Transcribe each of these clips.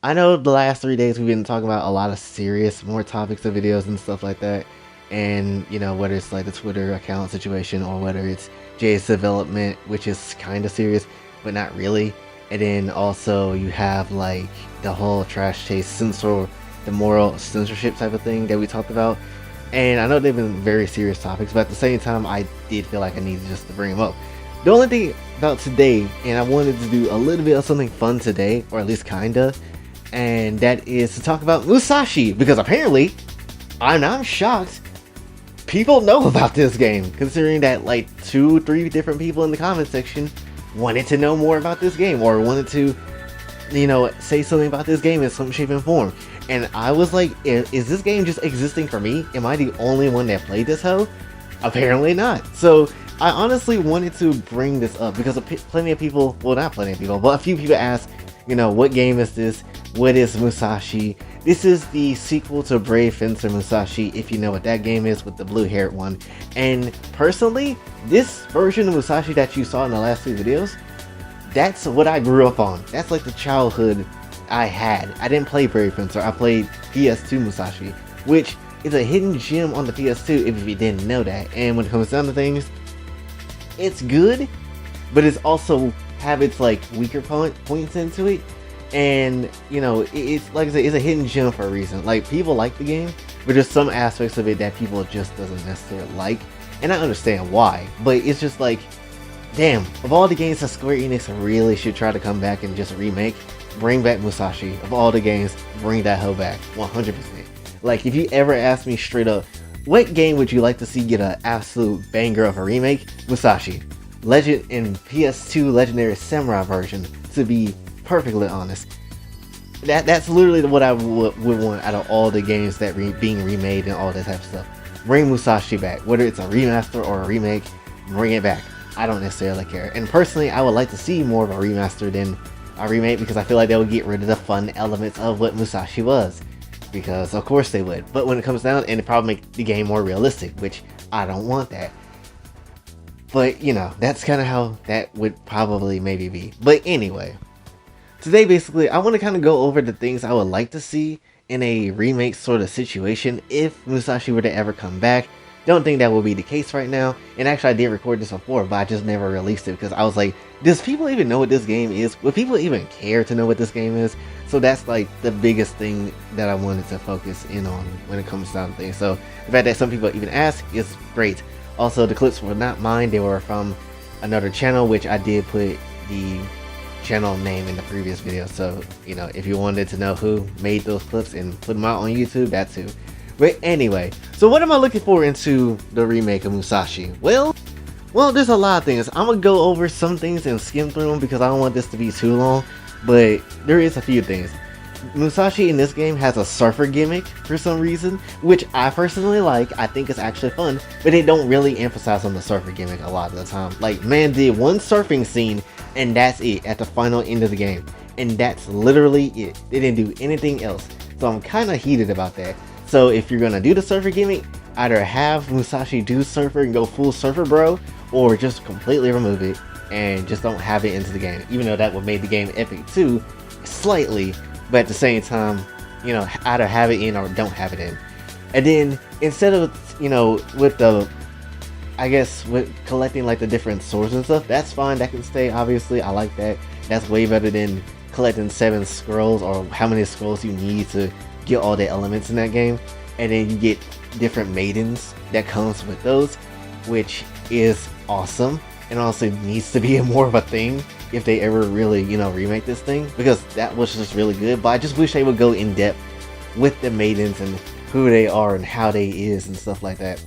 I know the last 3 days we've been talking about a lot of serious, more topics of videos and stuff like that. And, whether it's like the Twitter account situation or whether it's Jay's development, which is kind of serious, but not really. And then also you have like the whole trash taste censor, the moral censorship type of thing that we talked about. And I know they've been very serious topics, but at the same time, I did feel like I needed just to bring them up. The only thing about today, and I wanted to do a little bit of something fun today, or at least kinda, and that is to talk about Musashi, because apparently, I'm shocked, people know about this game, considering that like 2-3 different people in the comment section wanted to know more about this game, or wanted to, say something about this game in some shape and form. And I was like, is this game just existing for me? Am I the only one that played this hoe? Apparently not. So I honestly wanted to bring this up because plenty of people, well, not plenty of people, but a few people asked, what game is this? What is Musashi? This is the sequel to Brave Fencer Musashi, if you know what that game is, with the blue-haired one. And personally, this version of Musashi that you saw in the last 2 videos, that's what I grew up on. That's like the childhood I had. I didn't play Brave Fencer, I played PS2 Musashi, which is a hidden gem on the PS2 if you didn't know that. And when it comes down to things, it's good, but it's also have its like weaker points into it. And it's like I said, it's a hidden gem for a reason. Like, people like the game, but there's some aspects of it that people just doesn't necessarily like, and I understand why. But it's just like, damn, of all the games that Square Enix really should try to come back and just remake, bring back Musashi. Of all the games, bring that hoe back 100%. Like, if you ever ask me straight up, what game would you like to see get an absolute banger of a remake? Musashi. Legend in PS2 Legendary Samurai version, to be perfectly honest. That's literally what I would want out of all the games that being remade and all that type of stuff. Bring Musashi back. Whether it's a remaster or a remake, bring it back. I don't necessarily care. And personally, I would like to see more of a remaster than a remake, because I feel like they would get rid of the fun elements of what Musashi was. Because of course they would. But when it comes down, and it probably make the game more realistic, which I don't want that. But that's kind of how that would probably maybe be. But anyway, today basically I want to kind of go over the things I would like to see in a remake sort of situation if Musashi were to ever come back. Don't think that will be the case right now. And actually, I did record this before, but I just never released it because I was like, does people even know what this game is? Would people even care to know what this game is? So that's like the biggest thing that I wanted to focus in on when it comes down to things. So the fact that some people even ask is great. Also, the clips were not mine. They were from another channel, which I did put the channel name in the previous video. So, if you wanted to know who made those clips and put them out on YouTube, that's who. But anyway, so what am I looking for into the remake of Musashi? Well, there's a lot of things. I'm gonna go over some things and skim through them because I don't want this to be too long, but there is a few things. Musashi in this game has a surfer gimmick for some reason, which I personally like. I think it's actually fun, but they don't really emphasize on the surfer gimmick a lot of the time. Like, man did one surfing scene and that's it at the final end of the game, and that's literally it. They didn't do anything else, so I'm kind of heated about that. So if you're gonna do the surfer gimmick, either have Musashi do surfer and go full surfer bro, or just completely remove it and just don't have it into the game. Even though that would make the game epic too, slightly, but at the same time, either have it in or don't have it in. And then instead of, with the, I guess, with collecting like the different swords and stuff, that's fine, that can stay, obviously, I like that. That's way better than collecting 7 scrolls, or how many scrolls you need to get all the elements in that game. And then you get different maidens that comes with those, which is awesome, and also needs to be more of a thing if they ever really, remake this thing, because that was just really good. But I just wish they would go in depth with the maidens and who they are and how they is and stuff like that,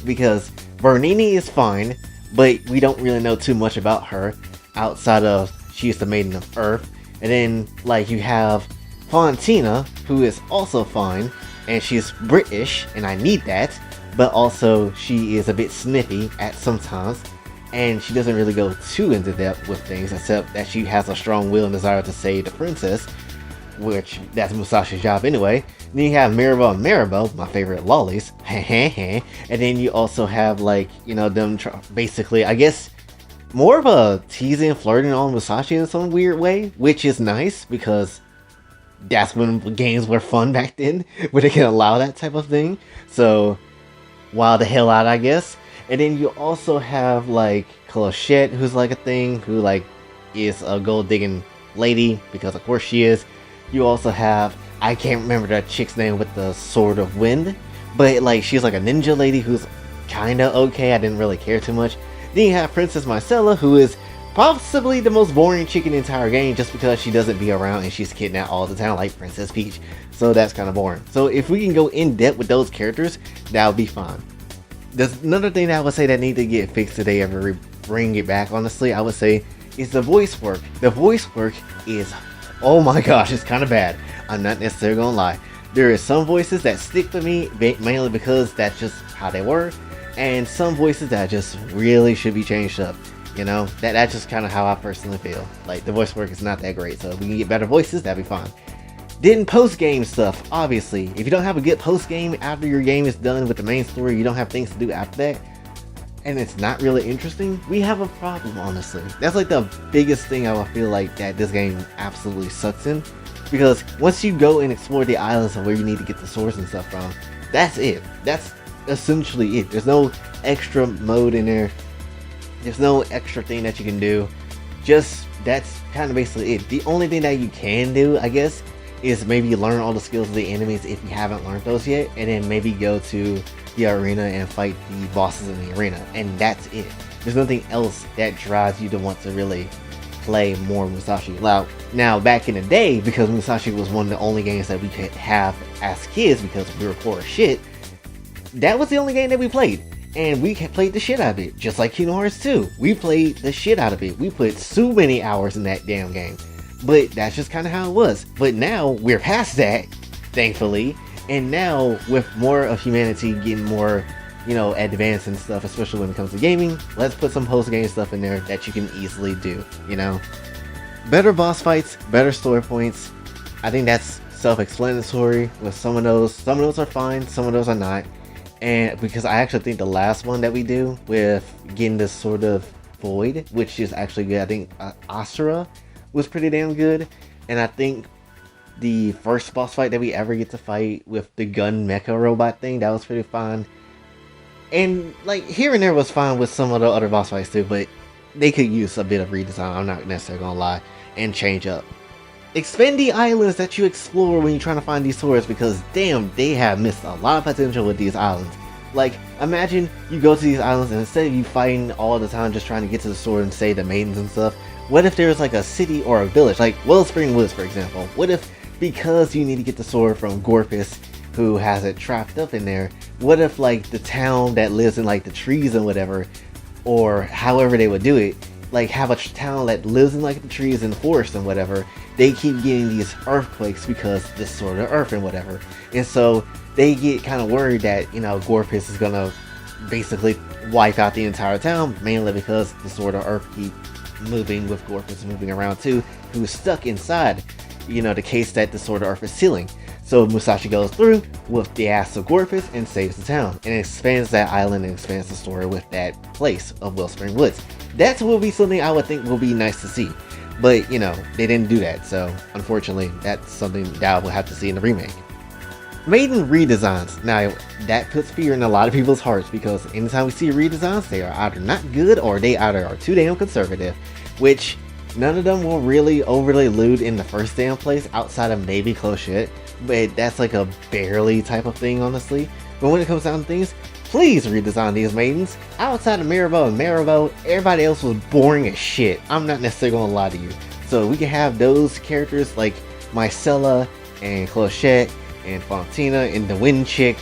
because Bernini is fine, but we don't really know too much about her outside of she's the maiden of Earth. And then like you have Fontina, who is also fine, and she's British, and I need that, but also she is a bit snippy at sometimes, and she doesn't really go too into depth with things, except that she has a strong will and desire to save the princess, which that's Musashi's job anyway. Then you have Mirabelle and Maribel, my favorite lollies, and then you also have like, them basically, I guess, more of a teasing, flirting on Musashi in some weird way, which is nice because that's when games were fun back then, where they can allow that type of thing. So wild the hell out, I guess. And then you also have like Clochette, who's like a thing, who like is a gold digging lady, because of course she is. You also have, I can't remember that chick's name with the sword of wind, but like she's like a ninja lady who's kinda okay. I didn't really care too much. Then you have Princess Marcella, who is possibly the most boring chick in the entire game, just because she doesn't be around and she's kidnapped all the time like Princess Peach. So that's kind of boring. So if we can go in depth with those characters, that would be fine. There's another thing that I would say that need to get fixed if they ever bring it back, honestly, I would say, is the voice work. The voice work is, oh my gosh, it's kind of bad. I'm not necessarily gonna lie. There is some voices that stick with me, mainly because that's just how they were, and some voices that just really should be changed up. You know, that's just kind of how I personally feel. Like, the voice work is not that great, so if we can get better voices, that'd be fine. Then post-game stuff, obviously. If you don't have a good post-game after your game is done with the main story, you don't have things to do after that, and it's not really interesting, we have a problem, honestly. That's like the biggest thing I feel like that this game absolutely sucks in. Because once you go and explore the islands of where you need to get the swords and stuff from, that's it. That's essentially it. There's no extra mode in there. There's no extra thing that you can do. Just, that's kind of basically it. The only thing that you can do, I guess, is maybe learn all the skills of the enemies if you haven't learned those yet, and then maybe go to the arena and fight the bosses in the arena, and that's it. There's nothing else that drives you to want to really play more Musashi. Now back in the day, because Musashi was one of the only games that we could have as kids because we were poor as shit, that was the only game that we played. And we played the shit out of it, just like Kingdom Hearts 2. We played the shit out of it. We put so many hours in that damn game. But that's just kind of how it was. But now we're past that, thankfully. And now with more of humanity getting more, you know, advanced and stuff, especially when it comes to gaming, let's put some post-game stuff in there that you can easily do, you know? Better boss fights, better story points. I think that's self-explanatory with some of those. Some of those are fine, some of those are not. And because I actually think the last one that we do with getting this sort of void, which is actually good, I think Asura was pretty damn good. And I think the first boss fight that we ever get to fight with the gun mecha robot thing, that was pretty fun. And like here and there was fine with some of the other boss fights too, but they could use a bit of redesign, I'm not necessarily gonna lie, and change up. Expand the islands that you explore when you're trying to find these swords, because damn, they have missed a lot of potential with these islands. Like, imagine you go to these islands and instead of you fighting all the time just trying to get to the sword and save the maidens and stuff, what if there's like a city or a village, like Wellspring Woods for example? What if, because you need to get the sword from Gorpus, who has it trapped up in there, what if like the town that lives in like the trees and whatever, or however they would do it, like have a town that lives in like the trees and forest and whatever, they keep getting these earthquakes because this sort of earth and whatever, and so they get kind of worried that, you know, Gorpus is gonna basically wipe out the entire town, mainly because the sword of earth keep moving with Gorpus moving around too, who's stuck inside, you know, the case that the sword of earth is sealing. So Musashi goes through with the ass of Gorpus and saves the town, and expands that island and expands the story with that place of Wellspring Woods. That will be something I would think will be nice to see, but you know, they didn't do that, so unfortunately that's something that we'll have to see in the remake. Maiden redesigns. Now that puts fear in a lot of people's hearts, because anytime we see redesigns, they are either not good or they either are too damn conservative, which none of them will really overly lewd in the first damn place outside of maybe Clochette, but that's like a barely type of thing, honestly. But when it comes down to things, please redesign these maidens. Outside of Maribel and Maribel, everybody else was boring as shit. I'm not necessarily gonna lie to you. So we can have those characters like Mycella and Clochette and Fontina and the Wind Chick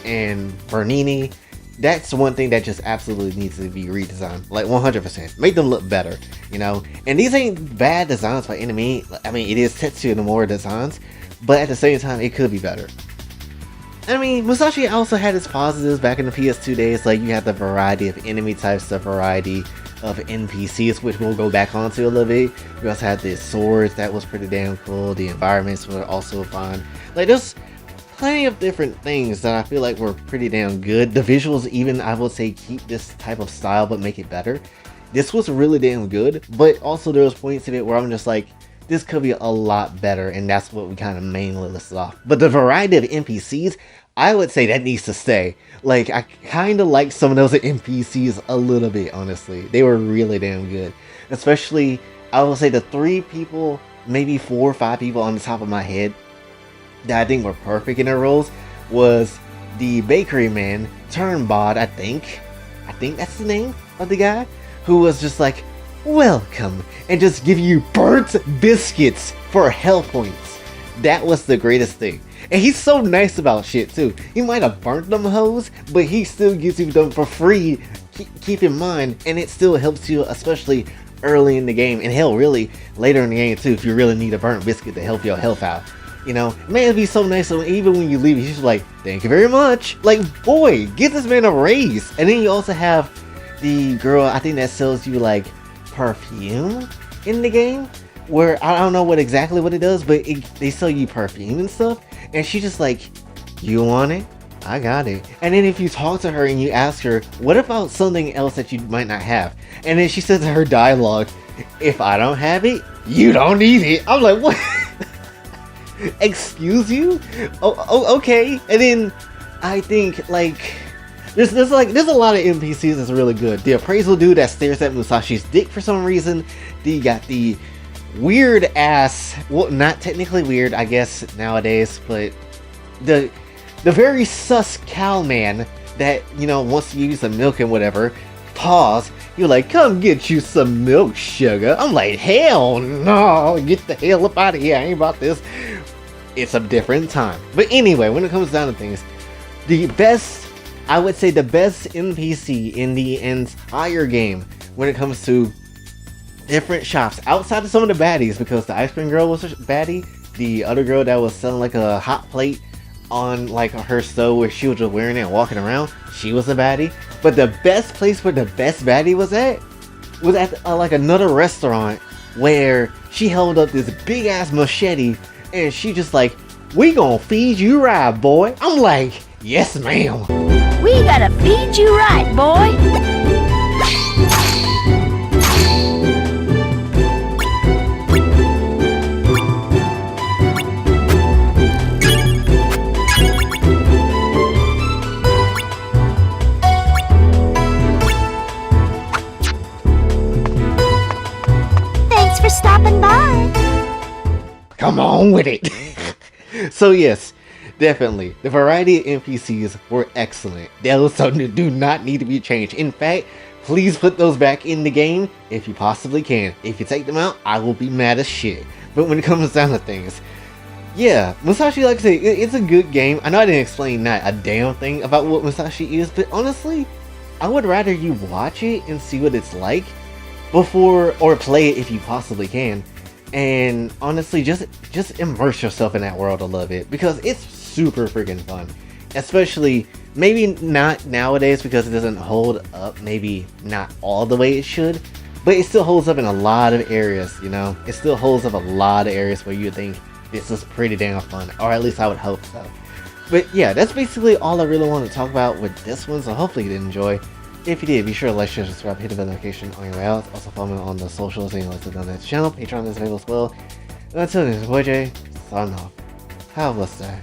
and Bernini. That's one thing that just absolutely needs to be redesigned, like 100%. Make them look better, you know? And these ain't bad designs by any means. I mean, it is Tetsuya Nomura designs, but at the same time, it could be better. I mean, Musashi also had its positives back in the PS2 days, like you had the variety of enemy types, the variety of NPCs, which we'll go back onto a little bit. We also had the swords, that was pretty damn cool. The environments were also fun. Like, there's plenty of different things that I feel like were pretty damn good. The visuals even, I would say, keep this type of style but make it better. This was really damn good, but also there was points of it where I'm just like, this could be a lot better, and that's what we kind of mainly listed off. But the variety of NPCs, I would say that needs to stay. Like, I kind of like some of those NPCs a little bit, honestly. They were really damn good. Especially, I would say the 3 people, maybe 4 or 5 people on the top of my head that I think were perfect in their roles was the bakery man, Turnbod, I think that's the name of the guy, who was just like, welcome, and just give you burnt biscuits for health points. That was the greatest thing. And he's so nice about shit too. He might have burnt them hoes, but he still gives you them for free. Keep in mind, and it still helps you, especially early in the game, and hell, really later in the game too, if you really need a burnt biscuit to help your health out. You know, man, it'd be so nice. So even when you leave, he's just like, thank you very much. Like, boy, get this man a raise. And then you also have the girl, I think, that sells you like perfume in the game, where I don't know what exactly what it does, but they sell you perfume and stuff. And she's just like, you want it? I got it. And then if you talk to her and you ask her, what about something else that you might not have? And then she says in her dialogue, if I don't have it, you don't need it. I'm like, what? Excuse you? Oh, okay. And then I think like there's a lot of NPCs that's really good. The appraisal dude that stares at Musashi's dick for some reason. You got the weird ass, well, not technically weird, I guess nowadays, but the very sus cow man that, you know, wants to use some milk and whatever. Pause. You're like, come get you some milk, sugar. I'm like, hell no, get the hell up out of here. I ain't about this. It's a different time. But anyway, when it comes down to things, I would say the best NPC in the entire game when it comes to different shops, outside of some of the baddies, because the ice cream girl was a baddie, the other girl that was selling like a hot plate on like her stove where she was just wearing it and walking around, she was a baddie. But the best place where the best baddie was at like another restaurant where she held up this big ass machete and she just like, we gonna feed you right, boy. I'm like, yes ma'am. We gotta feed you right, boy. Thanks for stopping by. Come on with it. So yes, definitely, the variety of NPCs were excellent. Those do not need to be changed. In fact, please put those back in the game if you possibly can. If you take them out, I will be mad as shit. But when it comes down to things, yeah, Musashi, like I say, it's a good game. I know I didn't explain not a damn thing about what Musashi is, but honestly, I would rather you watch it and see what it's like before, or play it if you possibly can. And honestly, just immerse yourself in that world a little bit, because it's super freaking fun. Especially, maybe not nowadays because it doesn't hold up, maybe not all the way it should, but it still holds up in a lot of areas, you know? It still holds up a lot of areas where you think this is pretty damn fun, or at least I would hope so. But yeah, that's basically all I really want to talk about with this one, so hopefully you did enjoy. If you did, be sure to like, share, subscribe, hit the bell notification on your way out. Also follow me on the socials and like to donate to the channel. Patreon is available as well. And until then, it's boy Jay, signing off. Have a blessed day.